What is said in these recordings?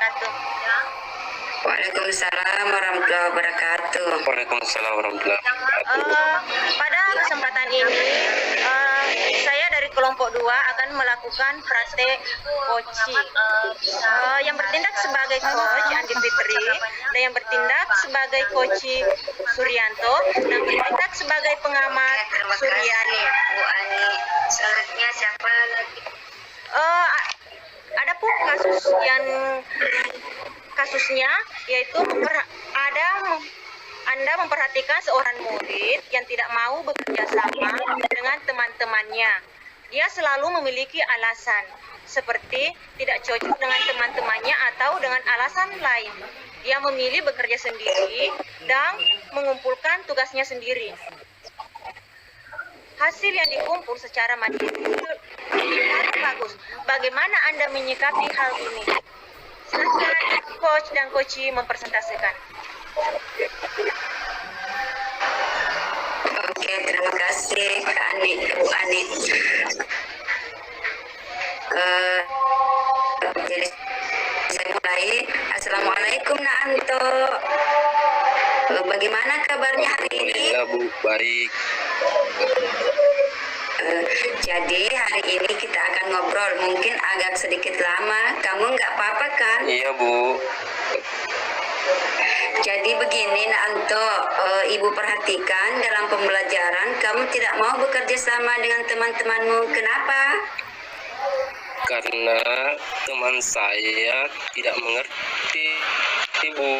wabarakatuh. Waalaikumsalam warahmatullahi wabarakatuh. Waalaikumsalam warahmatullahi wabarakatuh. Pada kesempatan ini, saya dari kelompok 2 akan melakukan praktek koci. Yang bertindak sebagai coach Andi Fitri, dan yang bertindak sebagai koci Suryanto, dan bertindak sebagai pengamat Suryani. Bu Ani, selanjutnya siapa lagi? Ada pun kasusnya yaitu Anda memperhatikan seorang murid yang tidak mau bekerja sama dengan teman-temannya. Dia selalu memiliki alasan seperti tidak cocok dengan teman-temannya atau dengan alasan lain. Dia memilih bekerja sendiri dan mengumpulkan tugasnya sendiri. Hasil yang dikumpul secara mandiri itu bagus. Bagaimana Anda menyikapi hal ini? Silakan coach dan coachi mempresentasikan. Oke, terima kasih Kak Ani, Bu Ani. Jadi saya mulai. Assalamualaikum Nak Anto. Bagaimana kabarnya hari ini? Alhamdulillah Bu, baik. Jadi hari ini kita akan ngobrol, mungkin agak sedikit lama. Kamu nggak apa-apa kan? Iya Bu. Jadi begini Nak Anto, Ibu perhatikan dalam pembelajaran kamu tidak mau bekerja sama dengan teman-temanmu. Kenapa? Karena teman saya tidak mengerti Bu.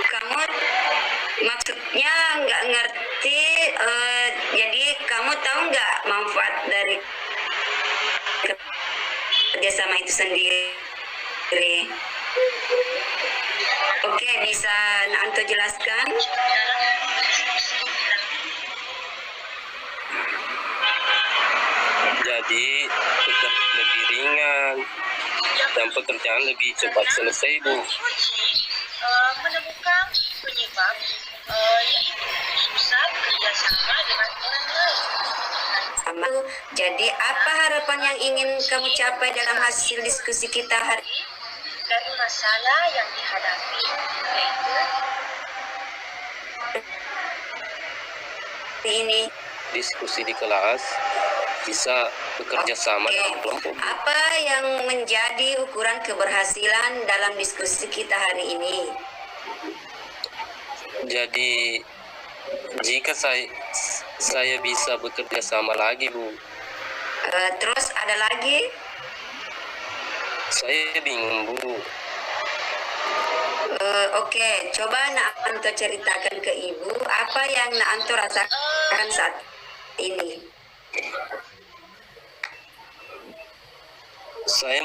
Kamu maksudnya nggak ngerti, jadi kamu tahu nggak manfaat dari kerjasama itu sendiri? Oke, bisa Nanto jelaskan? Jadi lebih ringan dan pekerjaan lebih cepat selesai Bu. Menemukan penyebab yaitu susah bekerjasama dengan orang lain. Jadi apa harapan yang ingin kamu capai dalam hasil diskusi kita hari Dari masalah yang dihadapi yaitu ini? Diskusi di kelas bisa bekerja sama Oke. dalam kelompok. Apa yang menjadi ukuran keberhasilan dalam diskusi kita hari ini? Jadi jika saya bisa bekerja sama lagi Bu, Terus ada lagi? saya bingung Bu. Oke, coba Nak Anto ceritakan ke Ibu apa yang Nak Anto rasakan saat ini. Saya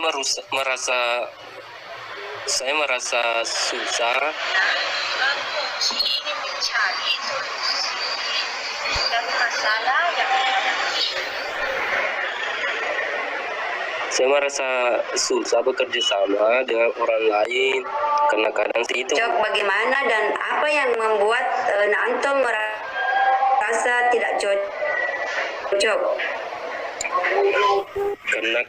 merasa susah coach ingin mencari solusi dari masalah yang dihadapi. Saya merasa susah bekerja sama dengan orang lain karena kadang itu Cok, bagaimana dan apa yang membuat Nak Anto merasa tidak cocok? karena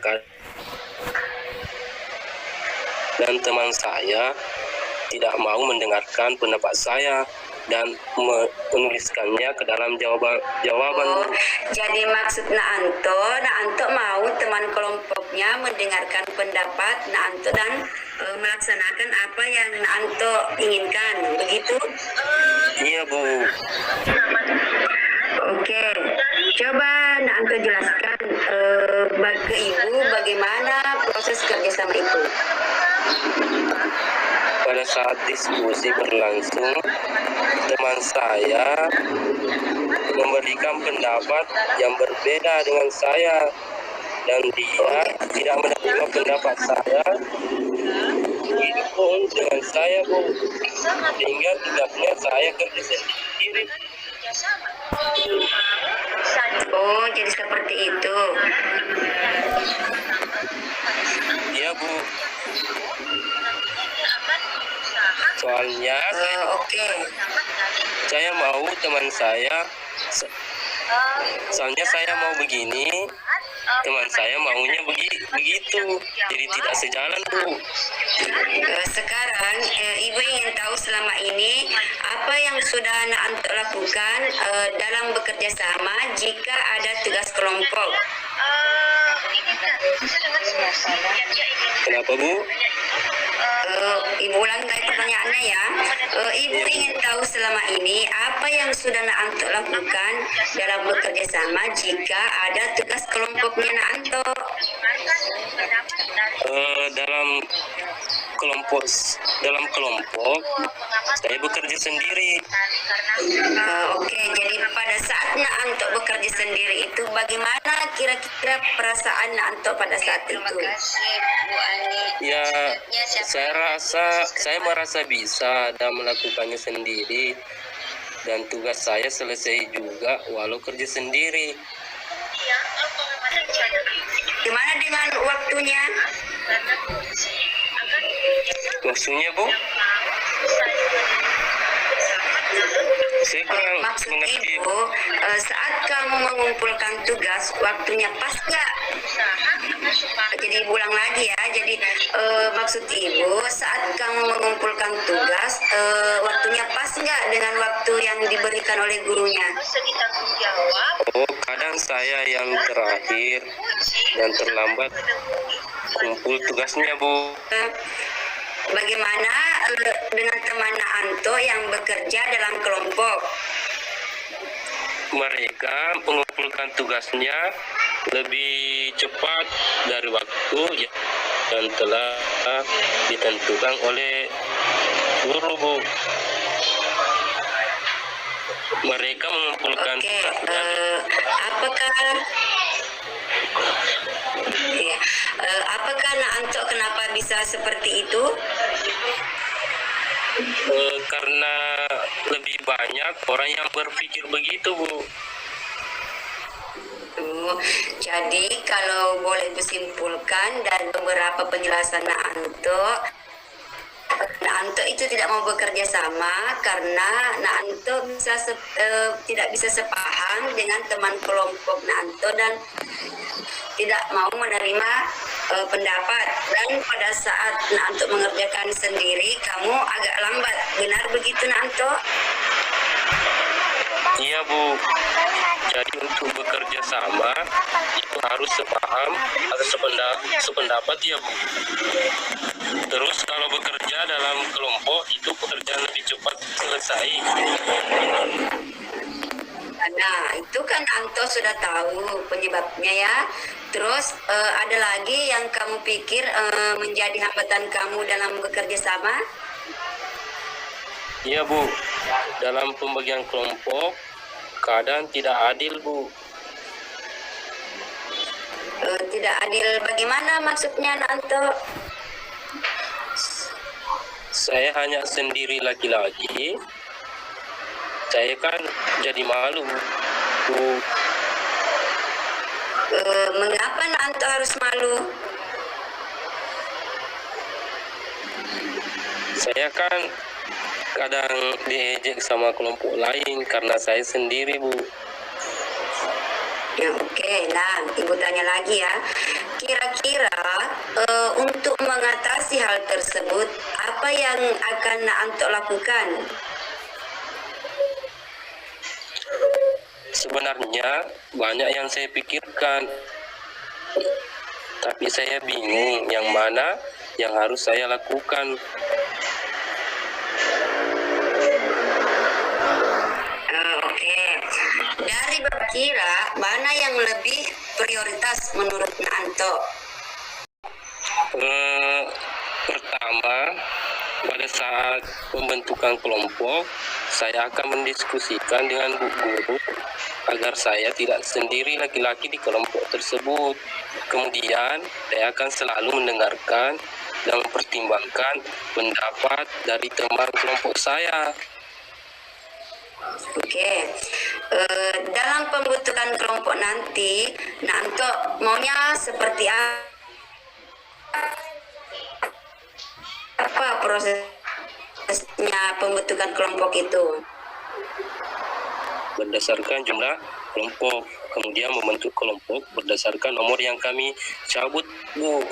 dan teman saya tidak mau mendengarkan pendapat saya dan menuliskannya ke dalam jawaban. Jadi maksud Nak Anto mau teman kelompoknya mendengarkan pendapat Nak Anto dan melaksanakan apa yang Nak Anto inginkan, begitu? Iya Bu. Oke, coba Nak Anto jelaskan ke Ibu bagaimana proses kerjasama itu. Pada saat diskusi berlangsung, teman saya memberikan pendapat yang berbeda dengan saya dan dia tidak menerima pendapat saya. Begitu pun dengan saya Bu, sehingga tugasnya saya kerja sendiri. Oh, jadi seperti itu. Iya Bu. Soalnya Oke. saya mau teman saya Soalnya saya mau begini, teman saya maunya begitu, jadi tidak sejalan Bu. Sekarang Ibu ingin tahu selama ini apa yang sudah anak Anto lakukan dalam bekerja sama jika ada tugas kelompok. Kenapa Bu? Ibu ulang tadi pertanyaannya ya. Ibu ingin tahu selama ini apa yang sudah Nak Anto lakukan dalam bekerja sama jika ada tugas kelompoknya Nak Anto. Dalam kelompok saya bekerja sendiri. Oke, jadi pada saat Nak Anto bekerja sendiri itu bagaimana kira-kira perasaan Nak Anto pada saat itu? Ya, saya merasa bisa dan melakukannya sendiri, dan tugas saya selesai juga walau kerja sendiri. Gimana dengan waktunya? Maksudnya Bu? Saya kurang Maksud mengerti. Ibu, saat kamu mengumpulkan tugas, waktunya pas nggak? Jadi Ibu ulang lagi ya. Jadi maksud Ibu, saat kamu mengumpulkan tugas, waktunya pas nggak dengan waktu yang diberikan oleh gurunya? Oh, kadang saya yang terakhir dan terlambat kumpul tugasnya Bu. Bagaimana dengan teman Nak Anto yang bekerja dalam kelompok? Mereka mengumpulkan tugasnya lebih cepat dari waktu yang telah ditentukan oleh guru Bu. Mereka mengumpulkan Oke, tugasnya. Apakah Nak Anto kenapa bisa seperti itu? Karena lebih banyak orang yang berpikir begitu Bu. Jadi kalau boleh disimpulkan dari beberapa penjelasan Nak Anto itu tidak mau bekerja sama karena Nak Anto tidak bisa sepaham dengan teman kelompok Nak Anto dan tidak mau menerima pendapat, dan pada saat Nak Anto mengerjakan sendiri kamu agak lambat. Benar begitu Nak Anto? Iya Bu. Jadi untuk bekerja sama itu harus sepaham atau sependapat ya Bu. Terus kalau bekerja dalam kelompok itu pekerjaan lebih cepat selesai. Nah, itu kan Anto sudah tahu penyebabnya ya. Terus ada lagi yang kamu pikir menjadi hambatan kamu dalam bekerja sama? Iya Bu. Dalam pembagian kelompok kadang tidak adil Bu. Tidak adil bagaimana maksudnya Anto? Saya hanya sendiri laki-laki. Saya kan jadi malu Bu. Mengapa Anto harus malu? Saya kan kadang diejek sama kelompok lain karena saya sendiri Bu. Ya oke lah, Ibu tanya lagi ya. Kira-kira untuk mengatasi hal tersebut, apa yang akan Anto lakukan? Sebenarnya banyak yang saya pikirkan, tapi saya bingung yang mana yang harus saya lakukan. Oke. Dari kira mana yang lebih prioritas menurut Anto? Pertama, pada saat pembentukan kelompok, saya akan mendiskusikan dengan Bu Guru agar saya tidak sendiri laki-laki di kelompok tersebut. Kemudian, saya akan selalu mendengarkan dan mempertimbangkan pendapat dari teman kelompok saya. Oke. Dalam pembentukan kelompok nanti, Anto maunya seperti apa prosesnya pembentukan kelompok itu? berdasarkan jumlah kelompok, kemudian membentuk kelompok berdasarkan nomor yang kami cabut, Bu.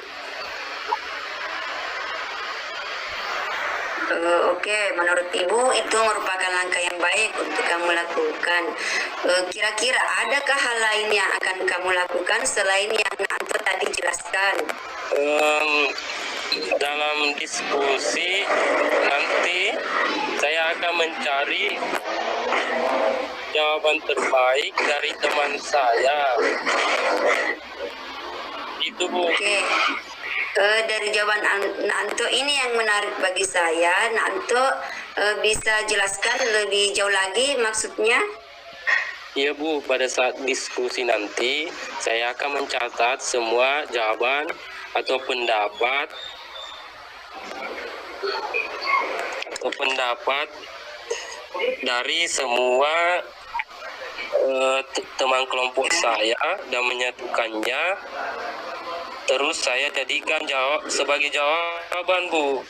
Oke, menurut Ibu itu merupakan langkah yang baik untuk kamu lakukan. Kira-kira adakah hal lain yang akan kamu lakukan selain yang Anto tadi jelaskan? Dalam diskusi nanti saya akan mencari jawaban terbaik dari teman saya. Itu, Bu. Oke. Dari jawaban Anto ini yang menarik bagi saya. Anto bisa jelaskan lebih jauh lagi maksudnya? Iya, Bu, pada saat diskusi nanti saya akan mencatat semua jawaban atau pendapat dari semua teman kelompok saya dan menyatukannya. Terus saya jadikan sebagai jawaban, Bu.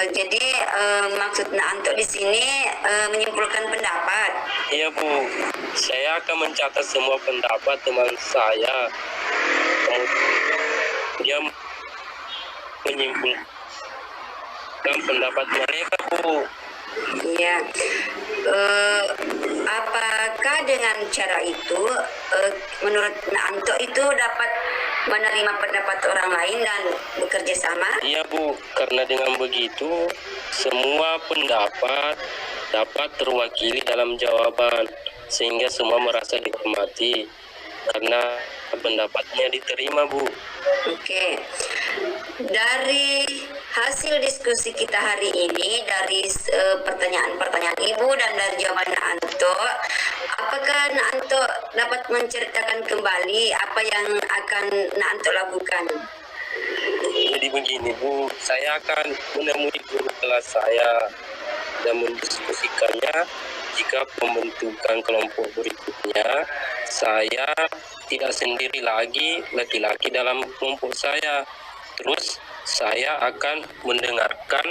Jadi maksudnya Anto di sini menyimpulkan pendapat. Iya, Bu. Saya akan mencatat semua pendapat teman saya. Dia menyimpulkan pendapat mereka, Bu. Iya. Apakah dengan cara itu menurut Anto itu dapat menerima pendapat orang lain dan bekerja sama? Iya, Bu, karena dengan begitu semua pendapat dapat terwakili dalam jawaban sehingga semua merasa dihormati karena pendapatnya diterima, Bu. Oke. Dari hasil diskusi kita hari ini, dari pertanyaan-pertanyaan Ibu dan dari jawaban Anto, apakah Anto dapat menceritakan kembali apa yang akan Anto lakukan? Jadi begini, Bu, saya akan menemui guru kelas saya dan mendiskusikannya jika pembentukan kelompok berikutnya saya tidak sendiri lagi laki-laki dalam kelompok saya. Terus saya akan mendengarkan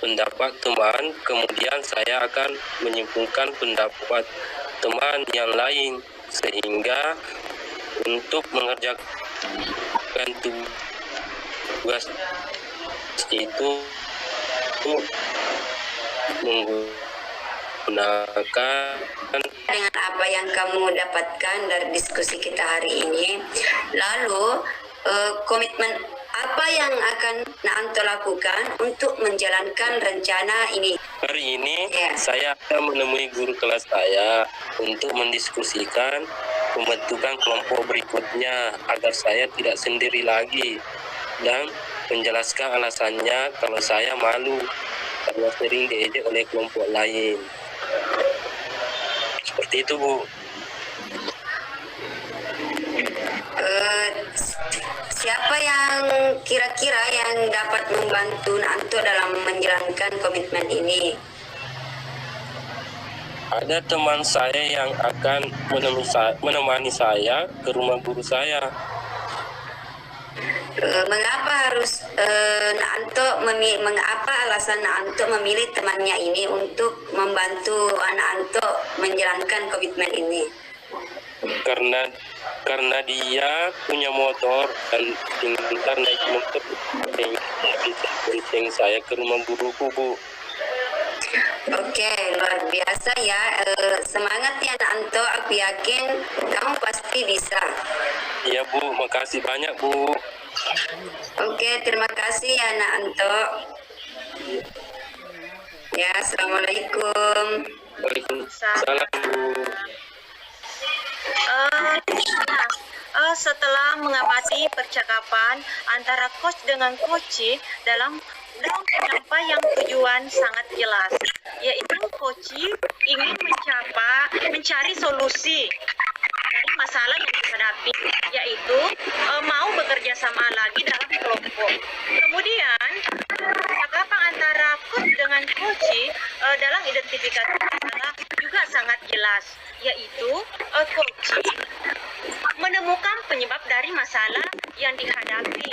pendapat teman, kemudian saya akan menyimpulkan pendapat teman yang lain sehingga untuk mengerjakan tugas itu menggunakan Dengan apa yang kamu dapatkan dari diskusi kita hari ini, lalu komitmen apa yang akan Anto lakukan untuk menjalankan rencana ini? Hari ini Ya. saya akan menemui guru kelas saya untuk mendiskusikan pembentukan kelompok berikutnya agar saya tidak sendiri lagi dan menjelaskan alasannya kalau saya malu karena sering diejek oleh kelompok lain. Seperti itu, Bu. Siapa yang kira-kira yang dapat membantu Anto dalam menjalankan komitmen ini? Ada teman saya yang akan menemani saya ke rumah guru saya. Mengapa harus mengapa alasan Anto memilih temannya ini untuk membantu anak Anto menjalankan komitmen ini? Karena dia punya motor dan pintar naik motor sehingga bisa bonceng saya ke rumah guruku, Bu. Oke, luar biasa ya. Semangat ya anak Anto, aku yakin kamu pasti bisa. Iya, Bu, makasih banyak, Bu. Oke, terima kasih ya anak Anto. Ya, assalamualaikum. Waalaikumsalam, Bu. Setelah mengamati percakapan antara coach dengan coach dalam penyampaian tujuan sangat jelas, yaitu coach ingin mencari solusi dari masalah yang dihadapi, yaitu mau bekerja sama lagi dalam kelompok. Kemudian percakapan antara coach dengan coach dalam identifikasi masalah juga sangat jelas, yaitu coach menemukan penyebab dari masalah yang dihadapi,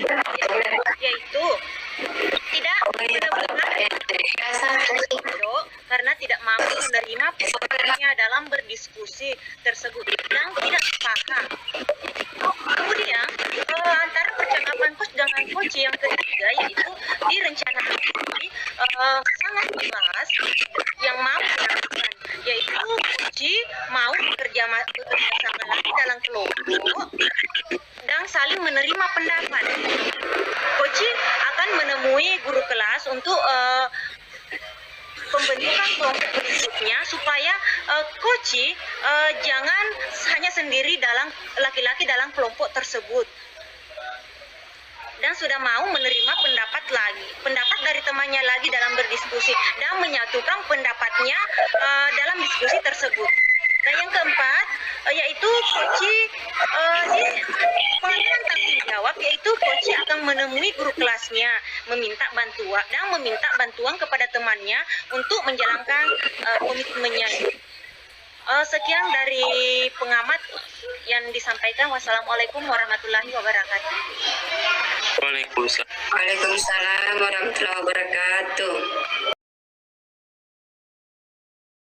yaitu tidak bodoh karena tidak mampu menerima pendapatnya dalam berdiskusi tersebut dan tidak paham. Kemudian antara percakapan coach dengan coach yang ketiga yaitu direncanakan sangat jelas yang mau dilakukan, yaitu coach mau bekerja sama lagi dalam kelompok dan saling menerima pendapat. Coach akan menemui guru kelas untuk pembentukan kelompok berikutnya supaya coach jangan hanya sendiri dalam laki-laki dalam kelompok tersebut dan sudah mau menerima pendapat dari temannya lagi dalam berdiskusi dan menyatukan pendapatnya dalam diskusi tersebut. Dan yang keempat yaitu coach pengambilan tanggung jawab, yaitu coach akan menemui guru kelasnya meminta bantuan kepada temannya untuk menjalankan komitmennya. Sekian dari pengamat yang disampaikan. Wassalamualaikum warahmatullahi wabarakatuh. Waalaikumsalam. Waalaikumsalam warahmatullahi wabarakatuh.